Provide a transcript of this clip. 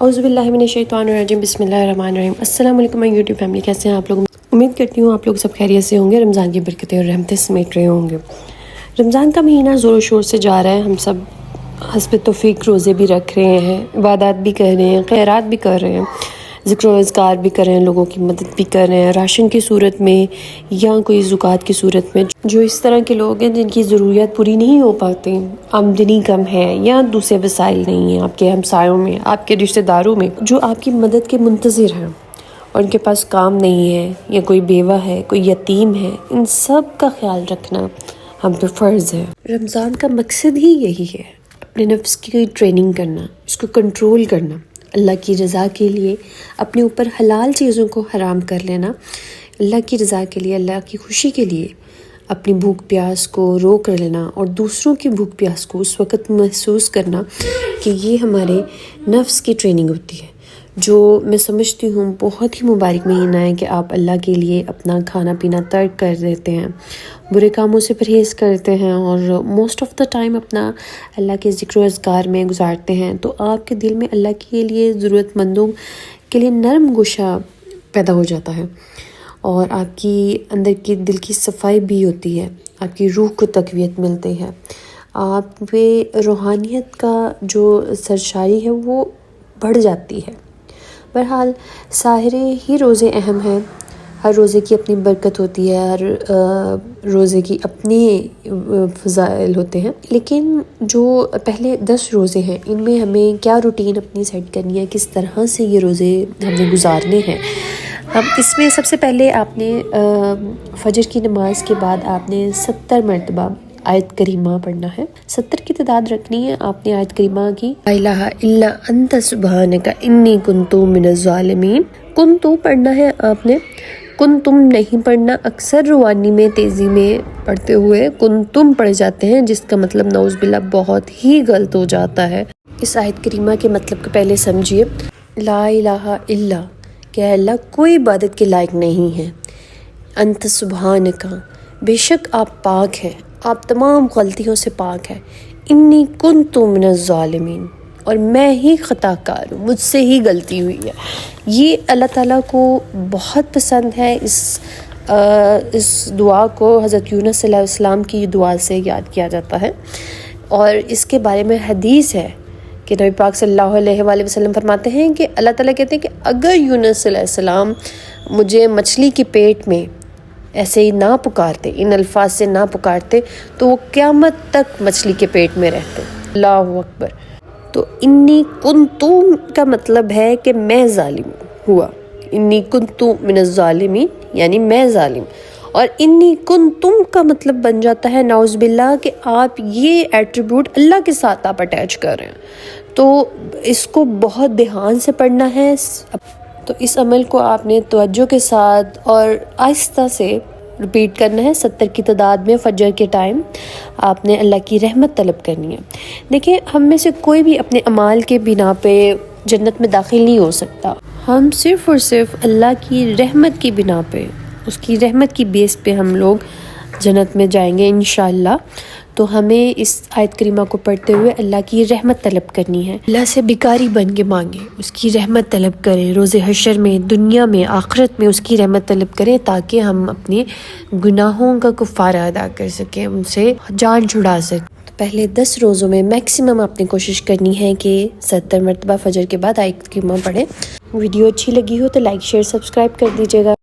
اعوذ باللہ من الشیطان الرجیم، بسم اللہ الرحمن الرحیم۔ السلام علیکم مائی یوٹیوب فیملی، کیسے ہیں آپ لوگ؟ امید کرتی ہوں آپ لوگ سب خیریت سے ہوں گے، رمضان کی برکتیں اور رحمتیں سمیٹ رہے ہوں گے۔ رمضان کا مہینہ زور و شور سے جا رہا ہے، ہم سب حسب توفیق روزے بھی رکھ رہے ہیں، عبادات بھی کر رہے ہیں، خیرات بھی کر رہے ہیں، ذکر و اذکار بھی کر رہے ہیں، لوگوں کی مدد بھی کر رہے ہیں، راشن کی صورت میں یا کوئی زکوٰۃ کی صورت میں۔ جو اس طرح کے لوگ ہیں جن کی ضروریات پوری نہیں ہو پاتی، آمدنی کم ہے یا دوسرے وسائل نہیں ہیں آپ کے ہمسایوں میں، آپ کے رشتہ داروں میں، جو آپ کی مدد کے منتظر ہیں اور ان کے پاس کام نہیں ہے یا کوئی بیوہ ہے، کوئی یتیم ہے، ان سب کا خیال رکھنا ہم پہ فرض ہے۔ رمضان کا مقصد ہی یہی ہے، اپنے نفس کی ٹریننگ کرنا، اس کو کنٹرول کرنا، اللہ کی رضا کے لیے اپنے اوپر حلال چیزوں کو حرام کر لینا، اللہ کی رضا کے لیے، اللہ کی خوشی کے لیے اپنی بھوک پیاس کو روک کر لینا اور دوسروں کی بھوک پیاس کو اس وقت محسوس کرنا کہ یہ ہمارے نفس کی ٹریننگ ہوتی ہے، جو میں سمجھتی ہوں بہت ہی مبارک مہینہ ہے کہ آپ اللہ کے لیے اپنا کھانا پینا ترک کر دیتے ہیں، برے کاموں سے پرہیز کرتے ہیں اور موسٹ آف دا ٹائم اپنا اللہ کے ذکر و اذکار میں گزارتے ہیں، تو آپ کے دل میں اللہ کے لیے ضرورت مندوں کے لیے نرم گوشہ پیدا ہو جاتا ہے اور آپ کی اندر کی دل کی صفائی بھی ہوتی ہے، آپ کی روح کو تقویت ملتی ہے، آپ پہ روحانیت کا جو سرشاری ہے وہ بڑھ جاتی ہے۔ بہرحال سارے ہی روزے اہم ہیں، ہر روزے کی اپنی برکت ہوتی ہے، ہر روزے کی اپنی فضائل ہوتے ہیں، لیکن جو پہلے 10 روزے ہیں ان میں ہمیں کیا روٹین اپنی سیٹ کرنی ہے، کس طرح سے یہ روزے ہمیں گزارنے ہیں۔ اس میں سب سے پہلے آپ نے فجر کی نماز کے بعد آپ نے 70 مرتبہ آیت کریمہ پڑھنا ہے، 70 کی تعداد رکھنی ہے۔ آپ نے آیت کریمہ کی لا الہ الا انت سبحانک انی کنت من الظالمین، کنتو پڑھنا ہے آپ نے، کنتم نہیں پڑھنا، اکثر روانی میں تیزی میں پڑھتے ہوئے کنتم پڑھ جاتے ہیں، جس کا مطلب نعوذ باللہ بہت ہی غلط ہو جاتا ہے۔ اس آیت کریمہ کے مطلب کو پہلے سمجھیے، لا الہ الا کہ اللہ کوئی عبادت کے لائق نہیں ہے، انت سبحانک بے شک آپ پاک ہیں، آپ تمام غلطیوں سے پاک ہیں، انی کنت من الظالمین اور میں ہی خطا کار ہوں، مجھ سے ہی غلطی ہوئی ہے۔ یہ اللہ تعالیٰ کو بہت پسند ہے۔ اس دعا کو حضرت یونس صلی اللہ علیہ وسلم کی دعا سے یاد کیا جاتا ہے اور اس کے بارے میں حدیث ہے کہ نبی پاک صلی اللہ علیہ وآلہ وسلم فرماتے ہیں کہ اللہ تعالیٰ کہتے ہیں کہ اگر یونس صلی اللہ علیہ وسلم مجھے مچھلی کے پیٹ میں ایسے ہی نہ پکارتے، ان الفاظ سے نہ پکارتے، تو وہ قیامت تک مچھلی کے پیٹ میں رہتے۔ اللہ اکبر۔ تو انی کنتو کا مطلب ہے کہ میں ظالم ہوا، انی کنتو من الظالمین یعنی میں ظالم، اور انی کنتم کا مطلب بن جاتا ہے نعوذ باللہ کہ آپ یہ ایٹریبیوٹ اللہ کے ساتھ آپ اٹیچ کر رہے ہیں، تو اس کو بہت دھیان سے پڑھنا ہے۔ تو اس عمل کو آپ نے توجہ کے ساتھ اور آہستہ سے ریپیٹ کرنا ہے 70 کی تعداد میں۔ فجر کے ٹائم آپ نے اللہ کی رحمت طلب کرنی ہے۔ دیکھیں، ہم میں سے کوئی بھی اپنے اعمال کے بنا پہ جنت میں داخل نہیں ہو سکتا، ہم صرف اور صرف اللہ کی رحمت کی بنا پہ، اس کی رحمت کی بیس پہ ہم لوگ جنت میں جائیں گے انشاءاللہ۔ تو ہمیں اس آیت کریمہ کو پڑھتے ہوئے اللہ کی رحمت طلب کرنی ہے، اللہ سے بھکاری بن کے مانگیں، اس کی رحمت طلب کریں، روز حشر میں، دنیا میں، آخرت میں اس کی رحمت طلب کریں تاکہ ہم اپنے گناہوں کا کفارہ ادا کر سکیں، ان سے جان چھڑا سکیں۔ تو پہلے 10 روزوں میں میکسیمم آپ نے کوشش کرنی ہے کہ 70 مرتبہ فجر کے بعد آیت کریمہ پڑھیں۔ ویڈیو اچھی لگی ہو تو لائک شیئر سبسکرائب کر دیجیے گا۔